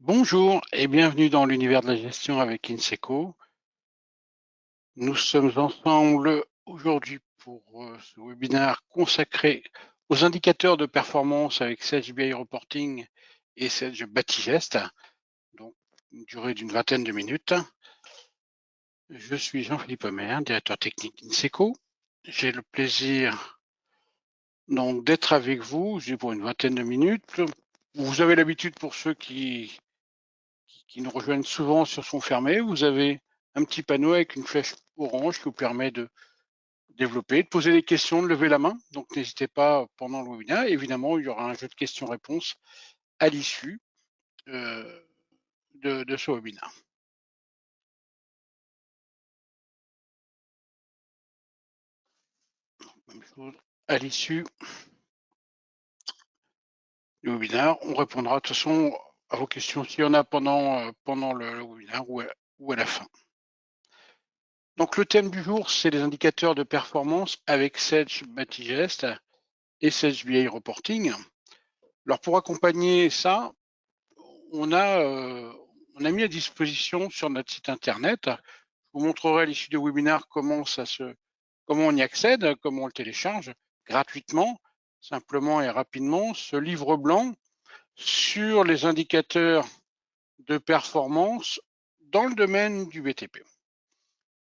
Bonjour et bienvenue dans l'univers de la gestion avec Inseco. Nous sommes ensemble aujourd'hui pour ce webinaire consacré aux indicateurs de performance avec Sage BI Reporting et Sage Batigest, donc une durée d'une vingtaine de minutes. Je suis Jean-Philippe Homer, directeur technique Inseco. J'ai le plaisir donc d'être avec vous pour une vingtaine de minutes. Vous avez l'habitude, pour ceux qui nous rejoignent souvent sur son fermé, vous avez un petit panneau avec une flèche orange qui vous permet de développer, de poser des questions, de lever la main. Donc n'hésitez pas pendant le webinaire. Évidemment, il y aura un jeu de questions-réponses à l'issue de ce webinaire. Même chose à l'issue du webinaire. On répondra de toute façon à vos questions s'il y en a pendant le webinaire ou à la fin. Donc le thème du jour, c'est les indicateurs de performance avec Sage Batigest et Sage BI Reporting. Alors pour accompagner ça, on a mis à disposition sur notre site internet, je vous montrerai à l'issue du webinaire comment on y accède, comment on le télécharge gratuitement, simplement et rapidement, ce livre blanc sur les indicateurs de performance dans le domaine du BTP.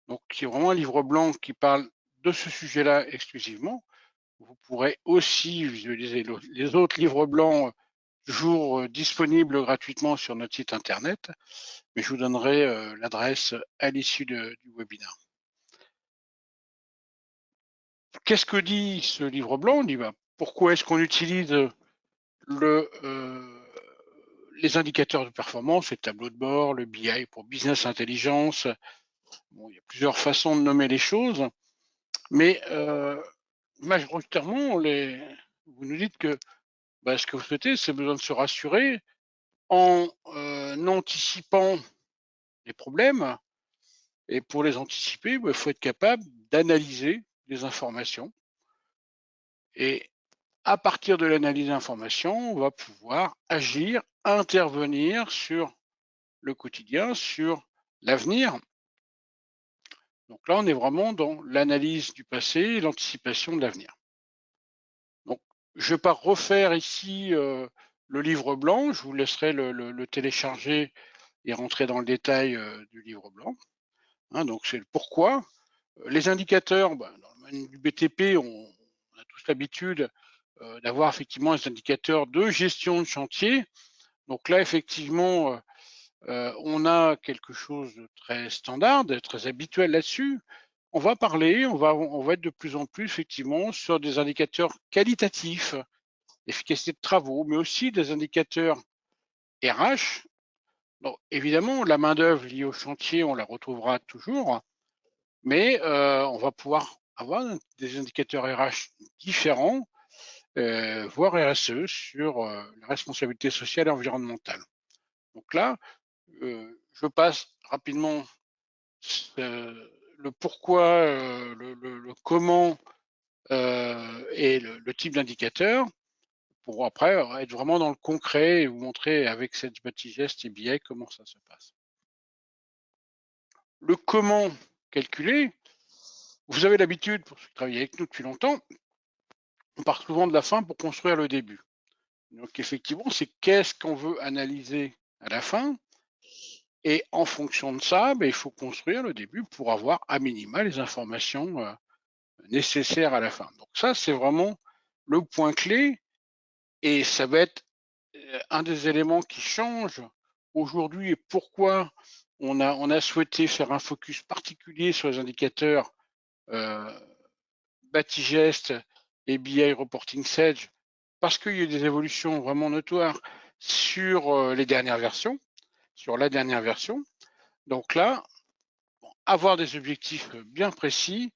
Donc c'est vraiment un livre blanc qui parle de ce sujet-là exclusivement. Vous pourrez aussi visualiser les autres livres blancs toujours disponibles gratuitement sur notre site internet, mais je vous donnerai l'adresse à l'issue du webinaire. Qu'est-ce que dit ce livre blanc? On dit pourquoi est-ce qu'on utilise les indicateurs de performance, les tableaux de bord, le BI pour Business Intelligence. Bon, il y a plusieurs façons de nommer les choses, mais majoritairement, vous nous dites que ce que vous souhaitez, c'est besoin de se rassurer en anticipant les problèmes. Et pour les anticiper, il faut être capable d'analyser les informations. Et à partir de l'analyse d'informations, on va pouvoir agir, intervenir sur le quotidien, sur l'avenir. Donc là, on est vraiment dans l'analyse du passé et l'anticipation de l'avenir. Donc, je ne vais pas refaire ici le livre blanc, je vous laisserai le télécharger et rentrer dans le détail du livre blanc. Donc, c'est le pourquoi. Les indicateurs, dans le domaine du BTP, on a tous l'habitude d'avoir effectivement des indicateurs de gestion de chantier. Donc là, effectivement, on a quelque chose de très standard, de très habituel là-dessus. On va parler, on va être de plus en plus effectivement sur des indicateurs qualitatifs, efficacité de travaux, mais aussi des indicateurs RH. Donc évidemment, la main-d'œuvre liée au chantier, on la retrouvera toujours, mais on va pouvoir avoir des indicateurs RH différents, voire RSE, sur la responsabilité sociale et environnementale. Donc là, je passe rapidement le pourquoi, le comment et le type d'indicateur, pour après être vraiment dans le concret et vous montrer avec Sage Batigest et BI comment ça se passe. Le comment calculer, vous avez l'habitude, pour ceux qui travaillent avec nous depuis longtemps, on part souvent de la fin pour construire le début. Donc effectivement, c'est qu'est-ce qu'on veut analyser à la fin. Et en fonction de ça, il faut construire le début pour avoir à minima les informations nécessaires à la fin. Donc ça, c'est vraiment le point clé et ça va être un des éléments qui change aujourd'hui et pourquoi on a souhaité faire un focus particulier sur les indicateurs Batigest et BI Reporting Sage, parce qu'il y a des évolutions vraiment notoires sur les dernières versions, sur la dernière version. Donc là, avoir des objectifs bien précis,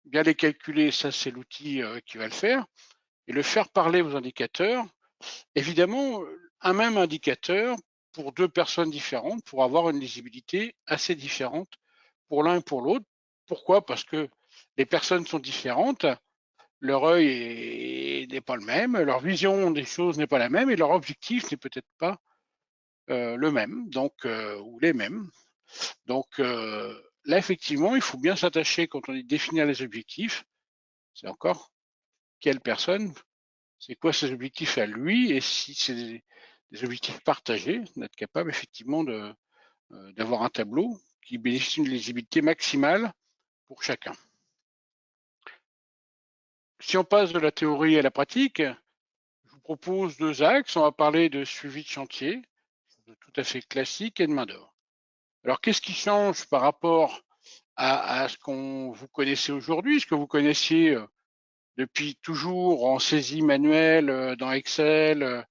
bien les calculer, ça c'est l'outil qui va le faire, et le faire parler aux indicateurs. Évidemment, un même indicateur pour deux personnes différentes pour avoir une lisibilité assez différente pour l'un et pour l'autre. Pourquoi? Parce que les personnes sont différentes, leur œil n'est pas le même, leur vision des choses n'est pas la même et leur objectif n'est peut-être pas le même, donc ou les mêmes. Donc là, effectivement, il faut bien s'attacher quand on dit définir les objectifs. C'est encore quelle personne, c'est quoi ses objectifs à lui, et si c'est des objectifs partagés, d'être capable effectivement d'avoir un tableau qui bénéficie d'une lisibilité maximale pour chacun. Si on passe de la théorie à la pratique, je vous propose 2 axes. On va parler de suivi de chantier, tout à fait classique, et de main d'œuvre. Alors, qu'est-ce qui change par rapport à ce qu'on vous connaissez aujourd'hui, ce que vous connaissiez depuis toujours en saisie manuelle dans Excel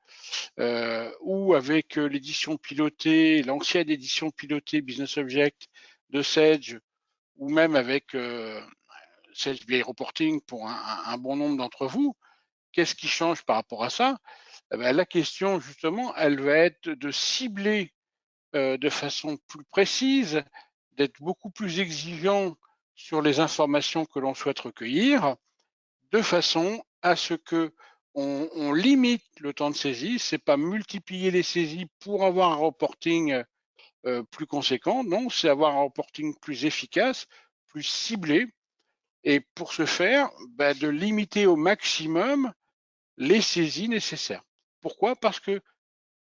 ou avec l'édition pilotée, l'ancienne édition pilotée Business Object de Sage, ou même avec Sage BI Reporting pour un bon nombre d'entre vous. Qu'est-ce qui change par rapport à ça? La question, justement, elle va être de cibler de façon plus précise, d'être beaucoup plus exigeant sur les informations que l'on souhaite recueillir, de façon à ce que on limite le temps de saisie. C'est pas multiplier les saisies pour avoir un reporting plus conséquent, non, c'est avoir un reporting plus efficace, plus ciblé, et pour ce faire, de limiter au maximum les saisies nécessaires. Pourquoi? Parce que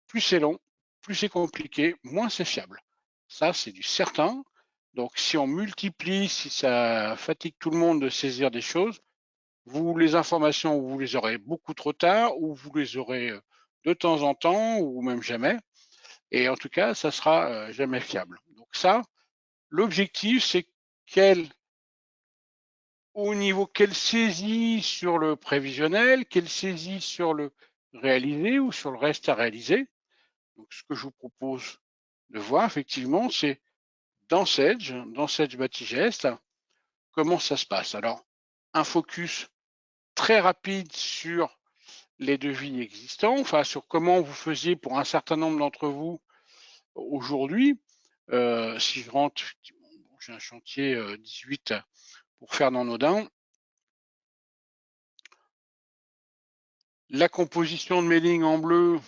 plus c'est long, plus c'est compliqué, moins c'est fiable. Ça, c'est du certain. Donc, si on multiplie, si ça fatigue tout le monde de saisir des choses, les informations, vous les aurez beaucoup trop tard, ou vous les aurez de temps en temps, ou même jamais. Et en tout cas, ça sera jamais fiable. Donc ça, l'objectif, c'est quelle saisie sur le prévisionnel, quelle saisie sur le réalisé ou sur le reste à réaliser. Donc, ce que je vous propose de voir, effectivement, c'est dans Sage Batigest, comment ça se passe. Alors, un focus très rapide sur les devis existants, enfin sur comment vous faisiez pour un certain nombre d'entre vous aujourd'hui. Si je rentre, j'ai un chantier 18 pour Fernand Naudin. La composition de mes lignes en bleu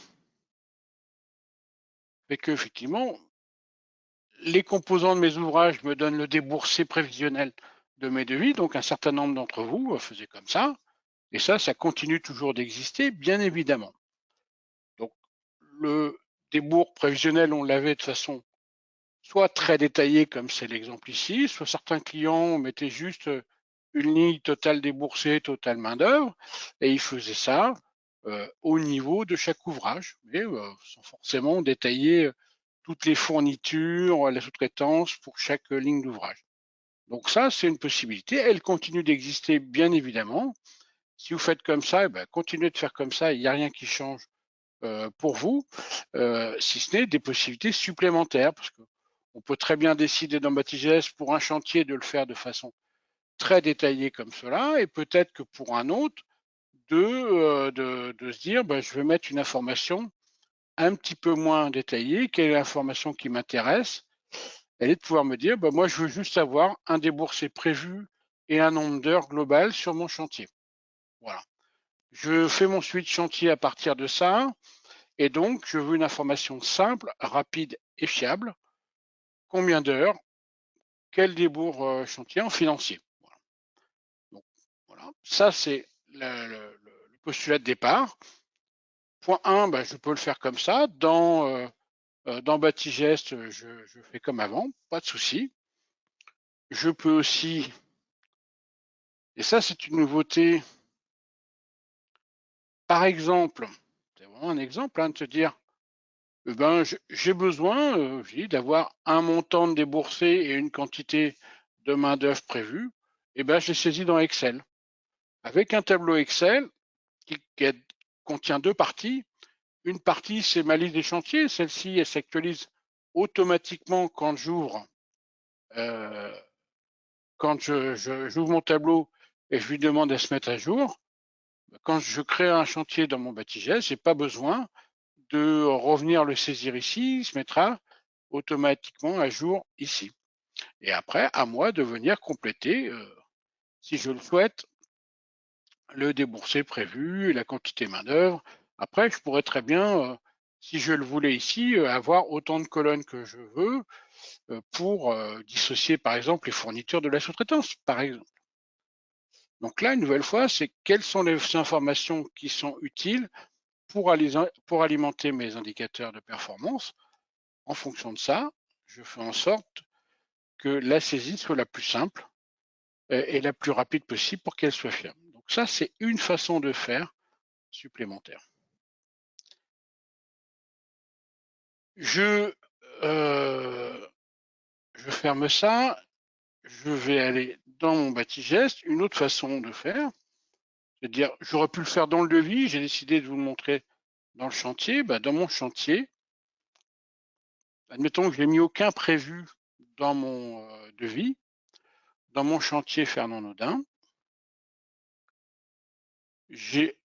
fait que, effectivement, les composants de mes ouvrages me donnent le déboursé prévisionnel de mes devis, donc un certain nombre d'entre vous faisaient comme ça, et ça continue toujours d'exister, bien évidemment. Donc, le débours prévisionnel, on l'avait de façon soit très détaillée, comme c'est l'exemple ici, soit certains clients mettaient juste une ligne totale déboursée, totale main-d'œuvre, et ils faisaient ça au niveau de chaque ouvrage, mais sans forcément détailler toutes les fournitures, la sous-traitance pour chaque ligne d'ouvrage. Donc ça, c'est une possibilité. Elle continue d'exister, bien évidemment. Si vous faites comme ça, continuez de faire comme ça, il n'y a rien qui change pour vous, si ce n'est des possibilités supplémentaires, parce qu'on peut très bien décider dans Batigest pour un chantier de le faire de façon très détaillée comme cela, et peut-être que pour un autre, de se dire, je vais mettre une information un petit peu moins détaillée. Quelle est l'information qui m'intéresse? Elle est de pouvoir me dire, moi, je veux juste avoir un déboursé prévu et un nombre d'heures global sur mon chantier. Voilà. Je fais mon suivi de chantier à partir de ça, et donc je veux une information simple, rapide et fiable. Combien d'heures? Quel débours chantier en financier? Voilà. Donc, voilà. Ça, c'est le postulat de départ. Point 1, je peux le faire comme ça. Dans Batigest, je fais comme avant, pas de souci. Je peux aussi, et ça c'est une nouveauté, par exemple, c'est vraiment un exemple, de se dire, j'ai besoin d'avoir un montant de déboursé et une quantité de main-d'œuvre prévue, et je les saisis dans Excel. Avec un tableau Excel qui contient 2 parties. Une partie, c'est ma liste des chantiers. Celle-ci, elle s'actualise automatiquement quand j'ouvre j'ouvre mon tableau et je lui demande de se mettre à jour. Quand je crée un chantier dans mon Batigest, je n'ai pas besoin de revenir le saisir ici, il se mettra automatiquement à jour ici. Et après, à moi de venir compléter, si je le souhaite, le déboursé prévu, la quantité main-d'œuvre. Après, je pourrais très bien si je le voulais ici, avoir autant de colonnes que je veux pour dissocier par exemple les fournitures de la sous-traitance, par exemple. Donc là, une nouvelle fois, c'est quelles sont les informations qui sont utiles pour alimenter mes indicateurs de performance. En fonction de ça, je fais en sorte que la saisie soit la plus simple et la plus rapide possible pour qu'elle soit fiable. Donc ça, c'est une façon de faire supplémentaire. Je ferme ça, je vais aller dans mon Batigest. Une autre façon de faire, c'est-à-dire, j'aurais pu le faire dans le devis, j'ai décidé de vous le montrer dans le chantier. Dans mon chantier, admettons que je n'ai mis aucun prévu dans mon devis, dans mon chantier Fernand Naudin, j'ai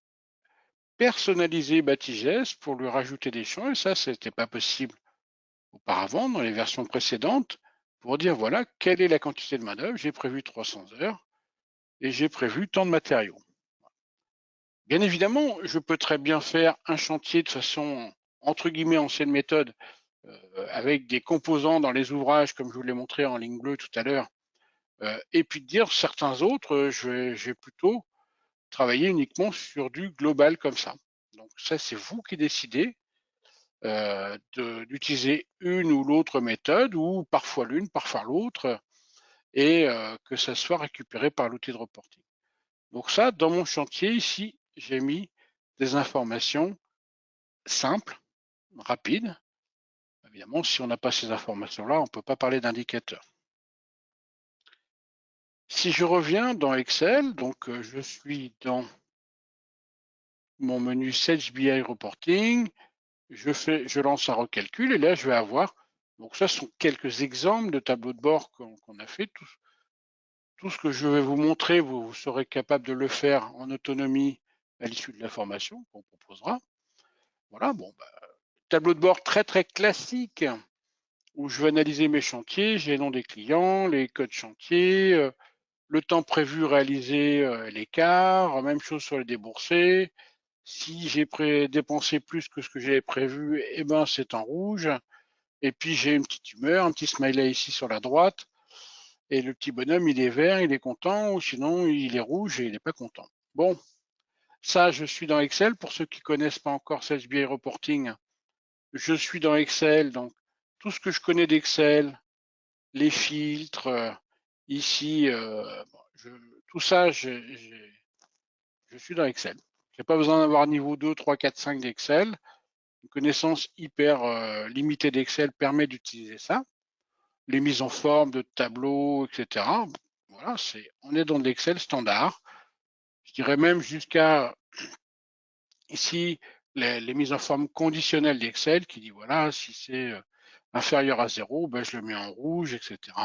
personnalisé Batigest pour lui rajouter des champs, et ça, c'était pas possible auparavant dans les versions précédentes, pour dire voilà, quelle est la quantité de main-d'œuvre, j'ai prévu 300 heures et j'ai prévu tant de matériaux. Bien évidemment, je peux très bien faire un chantier de façon entre guillemets ancienne méthode, avec des composants dans les ouvrages, comme je vous l'ai montré en ligne bleue tout à l'heure, et puis de dire certains autres, je vais plutôt travailler uniquement sur du global comme ça. Donc ça, c'est vous qui décidez d'utiliser une ou l'autre méthode, ou parfois l'une, parfois l'autre, et que ça soit récupéré par l'outil de reporting. Donc ça, dans mon chantier ici, j'ai mis des informations simples, rapides. Évidemment, si on n'a pas ces informations-là, on ne peut pas parler d'indicateur. Si je reviens dans Excel, donc je suis dans mon menu Sage BI Reporting, je lance un recalcul et là je vais avoir, donc ça sont quelques exemples de tableaux de bord qu'on a fait. Tout ce que je vais vous montrer, vous serez capable de le faire en autonomie à l'issue de la formation qu'on proposera. Voilà, bon, tableau de bord très très classique où je vais analyser mes chantiers, j'ai les noms des clients, les codes chantiers, le temps prévu réalisé, l'écart, même chose sur les déboursés. Si j'ai dépensé plus que ce que j'avais prévu, eh ben c'est en rouge. Et puis j'ai une petite humeur, un petit smiley ici sur la droite. Et le petit bonhomme, il est vert, il est content, ou sinon il est rouge et il n'est pas content. Bon, ça, je suis dans Excel. Pour ceux qui ne connaissent pas encore Sage BI Reporting, je suis dans Excel. Donc, tout ce que je connais d'Excel, les filtres, ici, tout ça, je suis dans Excel. Je n'ai pas besoin d'avoir niveau 2, 3, 4, 5 d'Excel. Une connaissance hyper limitée d'Excel permet d'utiliser ça. Les mises en forme de tableaux, etc. Voilà, on est dans de l'Excel standard. Je dirais même jusqu'à ici les mises en forme conditionnelles d'Excel qui dit voilà, si c'est inférieur à 0, ben, je le mets en rouge, etc.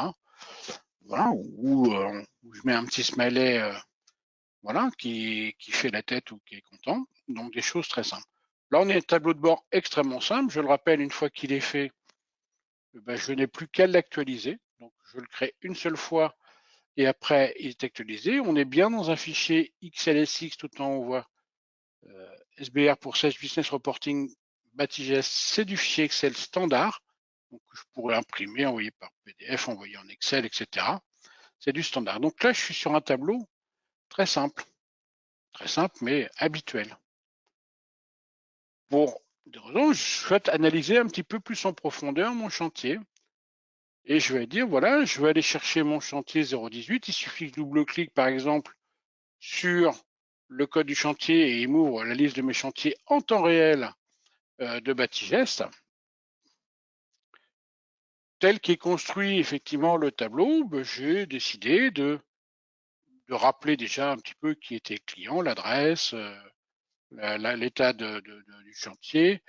Voilà, ou je mets un petit smiley voilà, qui fait la tête ou qui est content. Donc des choses très simples. Là, on est un tableau de bord extrêmement simple. Je le rappelle, une fois qu'il est fait, ben, je n'ai plus qu'à l'actualiser. Donc je le crée une seule fois et après il est actualisé. On est bien dans un fichier XLSX, tout en haut, on voit SBR pour Sage Business Reporting Batigest, c'est du fichier Excel standard. Donc je pourrais imprimer, envoyer par PDF, envoyer en Excel, etc. C'est du standard. Donc là, je suis sur un tableau très simple mais habituel. Pour des raisons, je souhaite analyser un petit peu plus en profondeur mon chantier. Et je vais dire, voilà, je vais aller chercher mon chantier 018. Il suffit que je double-clique, par exemple, sur le code du chantier et il m'ouvre la liste de mes chantiers en temps réel de Batigest. Tel qu'est construit effectivement le tableau, j'ai décidé de rappeler déjà un petit peu qui était le client, l'adresse, l'état du chantier,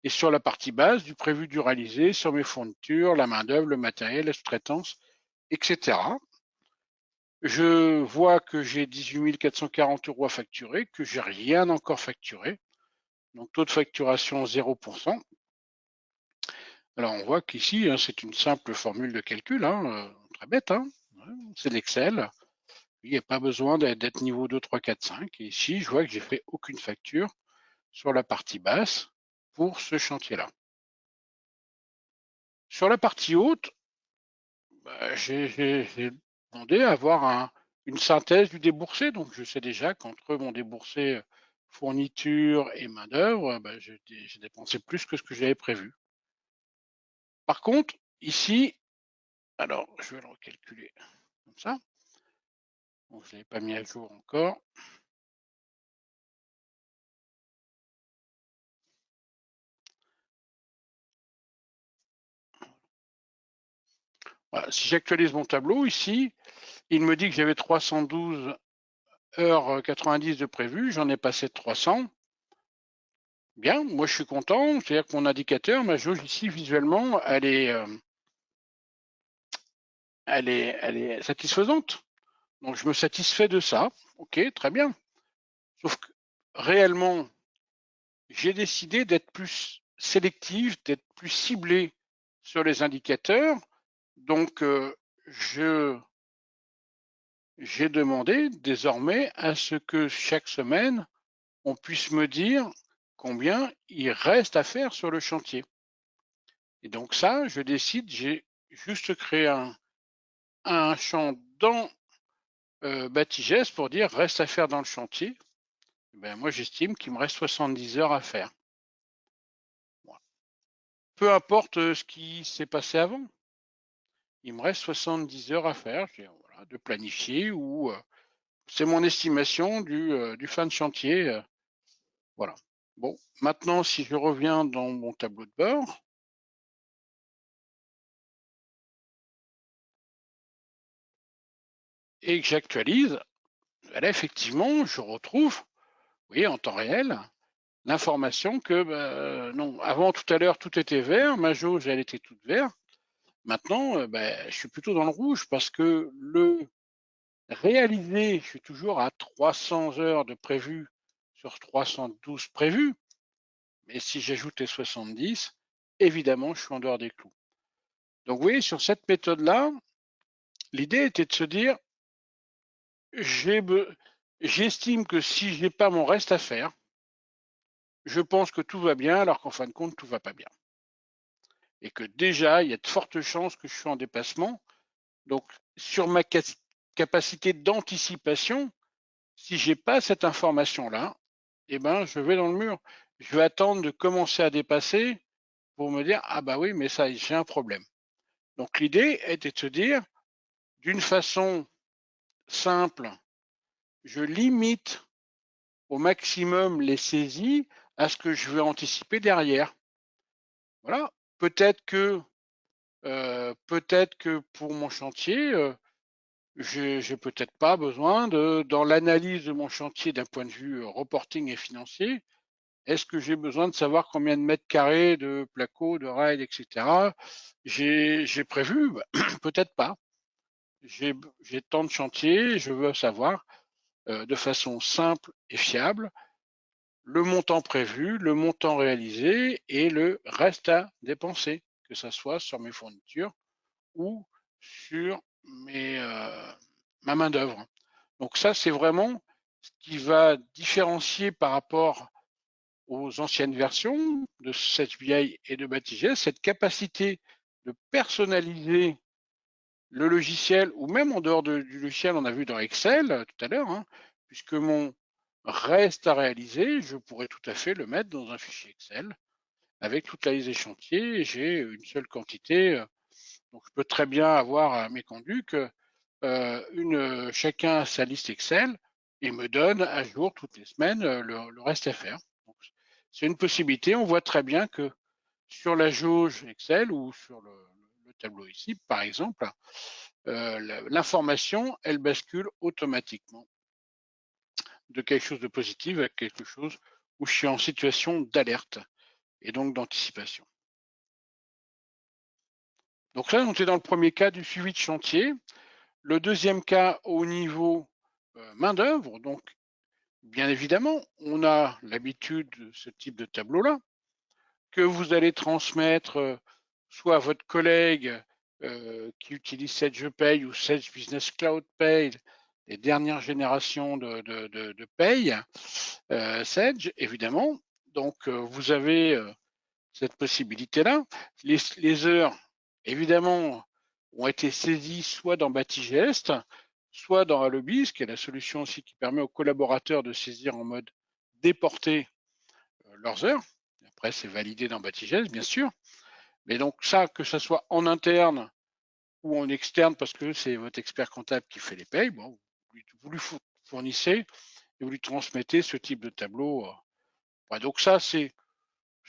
et sur la partie base, du prévu, du réalisé, sur mes fournitures, la main-d'œuvre, le matériel, la sous-traitance, etc. Je vois que j'ai 18 440 € à facturer, que j'ai rien encore facturé. Donc taux de facturation 0%. Alors on voit qu'ici, c'est une simple formule de calcul, très bête, c'est l'Excel. Il n'y a pas besoin d'être niveau 2, 3, 4, 5. Et ici, je vois que j'ai fait aucune facture sur la partie basse pour ce chantier-là. Sur la partie haute, j'ai demandé à avoir une synthèse du déboursé. Donc, je sais déjà qu'entre mon déboursé fourniture et main-d'œuvre, j'ai dépensé plus que ce que j'avais prévu. Par contre, ici, alors je vais le recalculer comme ça. Bon, je ne l'avais pas mis à jour encore. Voilà, si j'actualise mon tableau ici, il me dit que j'avais 312 heures 90 de prévu, j'en ai passé 300. Bien, moi je suis content, c'est-à-dire que mon indicateur, ma jauge ici visuellement, elle est satisfaisante. Donc je me satisfais de ça. Ok, très bien. Sauf que réellement, j'ai décidé d'être plus sélectif, d'être plus ciblé sur les indicateurs. Donc j'ai demandé désormais à ce que chaque semaine, on puisse me dire combien il reste à faire sur le chantier. Et donc ça, je décide, j'ai juste créé un champ dans Batigest pour dire reste à faire dans le chantier. Moi, j'estime qu'il me reste 70 heures à faire. Voilà. Peu importe ce qui s'est passé avant, il me reste 70 heures à faire, voilà, de planifier ou c'est mon estimation du fin de chantier. Voilà. Bon, maintenant, si je reviens dans mon tableau de bord, et que j'actualise, là, effectivement, je retrouve, vous voyez, en temps réel, l'information que, non, avant, tout à l'heure, tout était vert, ma jauge, elle était toute verte. Maintenant, je suis plutôt dans le rouge parce que le réalisé, je suis toujours à 300 heures de prévu sur 312 prévus. Mais si j'ajoute les 70, évidemment, je suis en dehors des clous. Donc, vous voyez, sur cette méthode-là, l'idée était de se dire, j'estime que si je n'ai pas mon reste à faire, je pense que tout va bien, alors qu'en fin de compte, tout ne va pas bien. Et que déjà, il y a de fortes chances que je sois en dépassement. Donc, sur ma capacité d'anticipation, si je n'ai pas cette information-là, je vais dans le mur. Je vais attendre de commencer à dépasser pour me dire, ah bah oui, mais ça, j'ai un problème. Donc, l'idée était de se dire, d'une façon simple, je limite au maximum les saisies à ce que je veux anticiper derrière. Voilà. Peut-être que pour mon chantier, j'ai peut-être pas besoin dans l'analyse de mon chantier d'un point de vue reporting et financier, est-ce que j'ai besoin de savoir combien de mètres carrés de placo, de rails, etc. J'ai prévu, peut-être pas. J'ai tant de chantiers, je veux savoir de façon simple et fiable le montant prévu, le montant réalisé et le reste à dépenser, que ce soit sur mes fournitures ou sur ma main-d'œuvre. Donc ça, c'est vraiment ce qui va différencier par rapport aux anciennes versions de SetchBI et de Batigest, cette capacité de personnaliser le logiciel, ou même en dehors du logiciel, on a vu dans Excel tout à l'heure, puisque mon reste à réaliser, je pourrais tout à fait le mettre dans un fichier Excel avec toute la liste des chantiers. J'ai une seule quantité, donc je peux très bien avoir à mes conducs chacun sa liste Excel et me donne à jour toutes les semaines le reste à faire. C'est une possibilité. On voit très bien que sur la jauge Excel ou sur le tableau ici, par exemple, l'information, elle bascule automatiquement de quelque chose de positif à quelque chose où je suis en situation d'alerte et donc d'anticipation. Donc là, on est dans le premier cas du suivi de chantier. Le deuxième cas au niveau main-d'œuvre, donc bien évidemment, on a l'habitude de ce type de tableau-là, que vous allez transmettre soit à votre collègue qui utilise Sedge Pay ou Sedge Business Cloud Pay, les dernières générations de Pay, Sedge, évidemment. Donc, vous avez cette possibilité-là. Les heures, évidemment, ont été saisies soit dans Batigest, soit dans Alobis, qui est la solution aussi qui permet aux collaborateurs de saisir en mode déporté leurs heures. Après, c'est validé dans Batigest, bien sûr. Mais donc ça, que ce soit en interne ou en externe, parce que c'est votre expert comptable qui fait les payes, bon, vous lui fournissez et vous lui transmettez ce type de tableau. Donc ça, c'est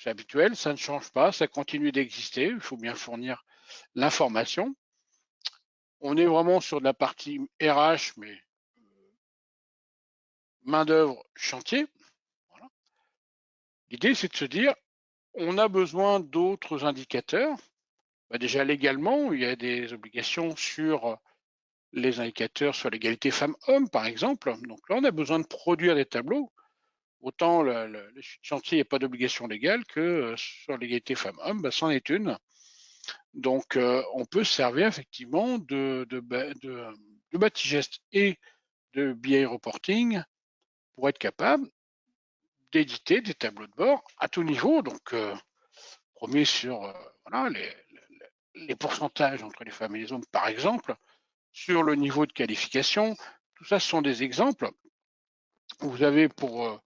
habituel, ça ne change pas, ça continue d'exister, il faut bien fournir l'information. On est vraiment sur de la partie RH, mais main-d'œuvre, chantier. Voilà. L'idée, c'est de se dire, on a besoin d'autres indicateurs. Déjà, légalement, il y a des obligations sur les indicateurs sur l'égalité femmes-hommes, par exemple. Donc là, on a besoin de produire des tableaux. Autant le chantier, il n'y a pas d'obligation légale que sur l'égalité femmes-hommes, c'en est une. Donc, on peut se servir effectivement de Batigest et de BI Reporting pour être capable d'éditer des tableaux de bord à tout niveau. Donc, premier sur voilà, les pourcentages entre les femmes et les hommes, par exemple, sur le niveau de qualification. Tout ça, ce sont des exemples. Vous avez pour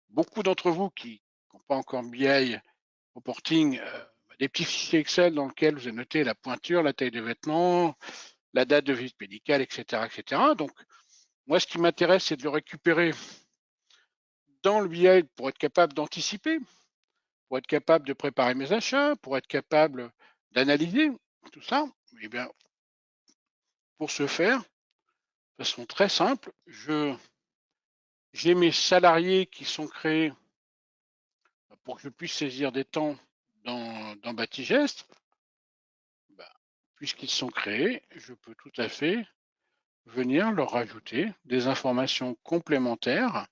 beaucoup d'entre vous qui n'ont pas encore BI Reporting, des petits fichiers Excel dans lesquels vous avez noté la pointure, la taille des vêtements, la date de visite médicale, etc., etc. Donc, moi, ce qui m'intéresse, c'est de le récupérer dans le BI pour être capable d'anticiper, pour être capable de préparer mes achats, pour être capable d'analyser tout ça. Eh bien, pour ce faire, de façon très simple, j'ai mes salariés qui sont créés pour que je puisse saisir des temps dans Batigest. Puisqu'ils sont créés, je peux tout à fait venir leur rajouter des informations complémentaires,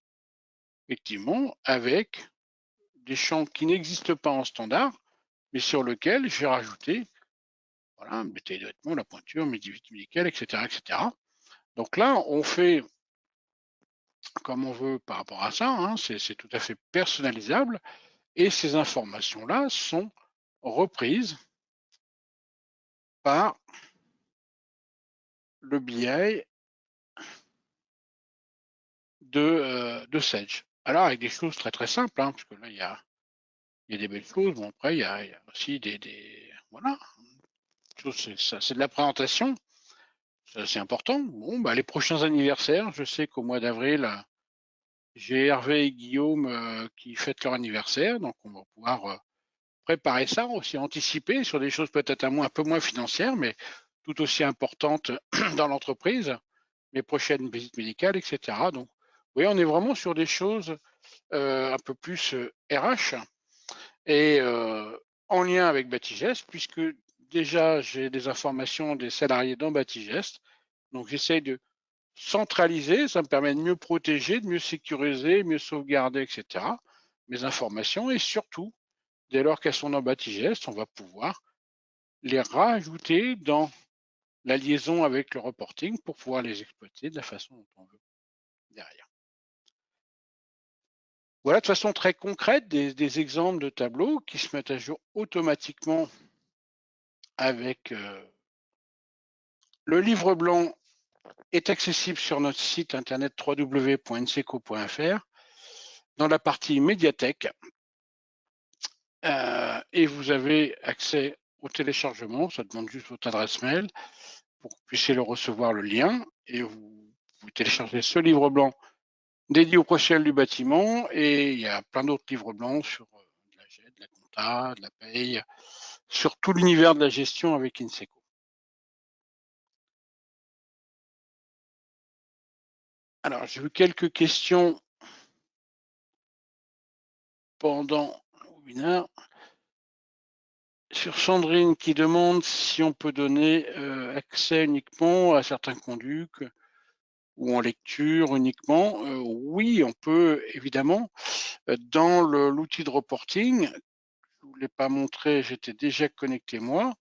effectivement, avec des champs qui n'existent pas en standard, mais sur lesquels j'ai rajouté, voilà, mes tailles de vêtements, la pointure, mes divisions médicales, etc., etc. Donc là, on fait comme on veut par rapport à ça, hein, c'est tout à fait personnalisable, et ces informations-là sont reprises par le BI de Sage. Alors avec des choses très très simples, hein, parce que là il y a des belles choses, bon après il y a aussi voilà, c'est de la présentation, c'est important. Bon, les prochains anniversaires, je sais qu'au mois d'avril, j'ai Hervé et Guillaume qui fêtent leur anniversaire, donc on va pouvoir préparer ça, aussi anticiper sur des choses peut-être un peu moins financières, mais tout aussi importantes dans l'entreprise, les prochaines visites médicales, etc. Donc, oui, on est vraiment sur des choses un peu plus RH et en lien avec Batigest, puisque déjà j'ai des informations des salariés dans Batigest. Donc, j'essaie de centraliser, ça me permet de mieux protéger, de mieux sécuriser, mieux sauvegarder, etc. mes informations et surtout, dès lors qu'elles sont dans Batigest, on va pouvoir les rajouter dans la liaison avec le reporting pour pouvoir les exploiter de la façon dont on veut derrière. Voilà de façon très concrète des exemples de tableaux qui se mettent à jour automatiquement avec le livre blanc est accessible sur notre site internet www.nseco.fr dans la partie médiathèque et vous avez accès au téléchargement, ça demande juste votre adresse mail pour que vous puissiez le recevoir le lien et vous téléchargez ce livre blanc dédié au professionnels du bâtiment et il y a plein d'autres livres blancs sur de la GED, de la compta, de la paye, sur tout l'univers de la gestion avec Inseco. Alors, j'ai eu quelques questions pendant le webinaire sur Sandrine qui demande si on peut donner accès uniquement à certains conduits ou en lecture uniquement. Oui, on peut évidemment. Dans l'outil de reporting, je ne vous l'ai pas montré, j'étais déjà connecté moi,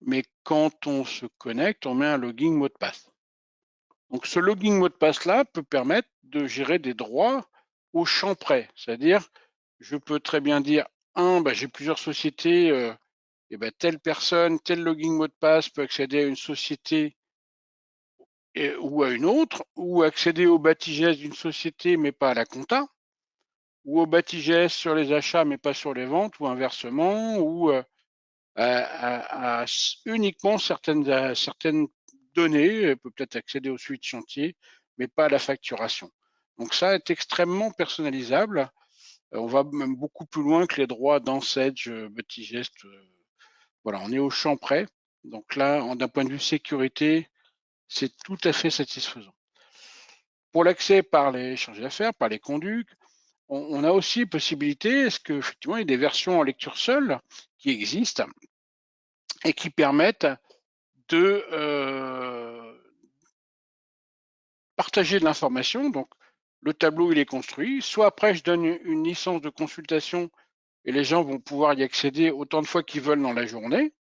mais quand on se connecte, on met un login mot de passe. Donc ce login mot de passe-là peut permettre de gérer des droits au champ près, c'est-à-dire je peux très bien dire j'ai plusieurs sociétés, et telle personne, tel login mot de passe peut accéder à une société ou à une autre, ou accéder au baptême d'une société mais pas à la compta, ou au baptême sur les achats mais pas sur les ventes, ou inversement, ou à uniquement certaines données, elle peut peut-être accéder aux suites chantier, mais pas à la facturation. Donc ça est extrêmement personnalisable. On va même beaucoup plus loin que les droits d'Ansedge, Baptigest. Voilà, on est au champ près. Donc là, d'un point de vue sécurité, c'est tout à fait satisfaisant. Pour l'accès par les chargés d'affaires, par les conduits, on a aussi possibilité, est-ce qu'effectivement, il y a des versions en lecture seule qui existent et qui permettent de partager de l'information. Donc, le tableau, il est construit. Soit après, je donne une licence de consultation et les gens vont pouvoir y accéder autant de fois qu'ils veulent dans la journée.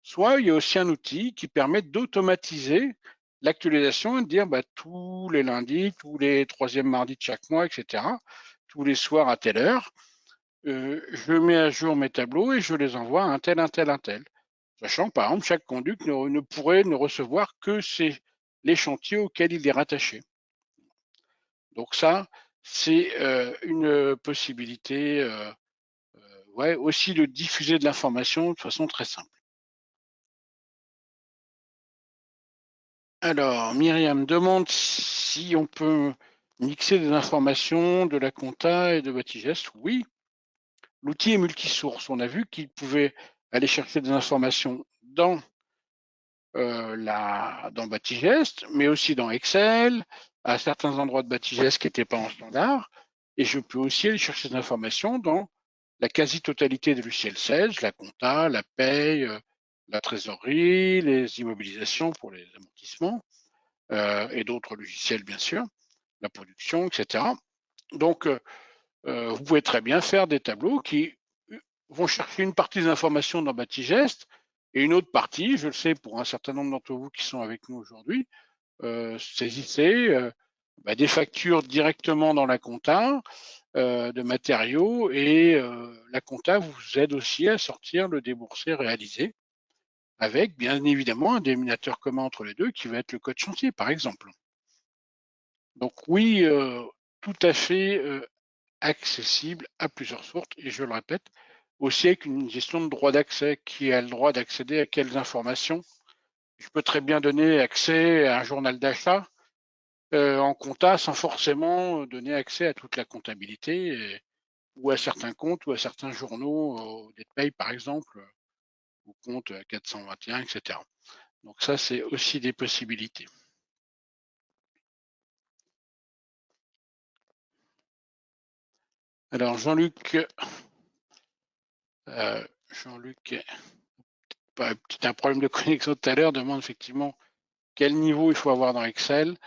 Soit il y a aussi un outil qui permet d'automatiser l'actualisation et de dire tous les lundis, tous les troisièmes mardis de chaque mois, etc., tous les soirs à telle heure, je mets à jour mes tableaux et je les envoie à un tel, un tel, un tel. Sachant, par exemple, chaque conduite ne pourrait ne recevoir que les chantiers auxquels il est rattaché. Donc ça, c'est une possibilité aussi de diffuser de l'information de façon très simple. Alors, Myriam demande si on peut mixer des informations de la compta et de Batigest. Oui, l'outil est multisource. On a vu qu'il pouvait aller chercher des informations dans dans Batigest, mais aussi dans Excel, à certains endroits de Batigest qui n'étaient pas en standard. Et je peux aussi aller chercher des informations dans la quasi-totalité des logiciels Sage, la compta, la paye, la trésorerie, les immobilisations pour les amortissements, et d'autres logiciels, bien sûr, la production, etc. Donc, vous pouvez très bien faire des tableaux qui vont chercher une partie des informations dans Batigest et une autre partie, je le sais pour un certain nombre d'entre vous qui sont avec nous aujourd'hui, saisissez des factures directement dans la compta, de matériaux, et la compta vous aide aussi à sortir le déboursé réalisé avec bien évidemment un dénominateur commun entre les deux qui va être le code chantier par exemple. Donc oui, tout à fait accessible à plusieurs sortes, et je le répète, aussi avec une gestion de droit d'accès, qui a le droit d'accéder à quelles informations. Je peux très bien donner accès à un journal d'achat en compta sans forcément donner accès à toute la comptabilité, ou à certains comptes ou à certains journaux, au paye par exemple, au compte 421, etc. Donc ça, c'est aussi des possibilités. Alors Jean-Luc, peut-être un problème de connexion tout à l'heure, demande effectivement quel niveau il faut avoir dans Excel.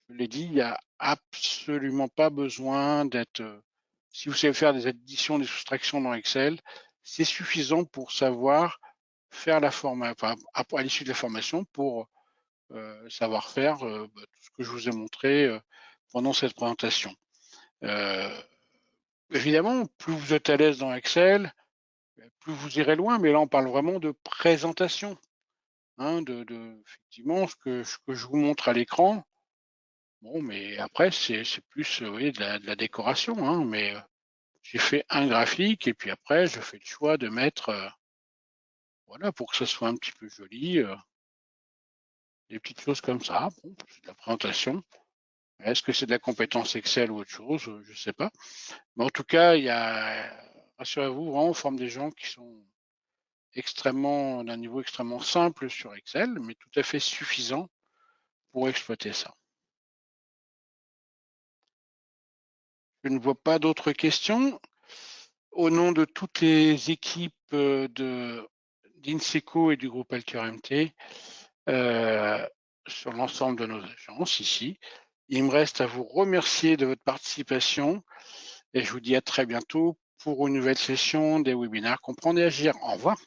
Je l'ai dit, il n'y a absolument pas besoin d'être... si vous savez faire des additions, des soustractions dans Excel, c'est suffisant pour savoir faire la formation, à l'issue de la formation, pour savoir faire tout ce que je vous ai montré pendant cette présentation. Évidemment, plus vous êtes à l'aise dans Excel, plus vous irez loin, mais là on parle vraiment de présentation, hein, effectivement ce que je vous montre à l'écran. Bon, mais après c'est plus de la décoration, hein, mais j'ai fait un graphique et puis après je fais le choix de mettre voilà, pour que ça soit un petit peu joli, des petites choses comme ça. Bon, c'est de la présentation. Est-ce que c'est de la compétence Excel ou autre chose? Je ne sais pas. Mais en tout cas, rassurez-vous, vraiment, on forme des gens qui sont d'un niveau extrêmement simple sur Excel, mais tout à fait suffisant pour exploiter ça. Je ne vois pas d'autres questions. Au nom de toutes les équipes d'INSECO et du groupe Alture MT, sur l'ensemble de nos agences ici, il me reste à vous remercier de votre participation et je vous dis à très bientôt pour une nouvelle session des webinaires Comprendre et agir. Au revoir.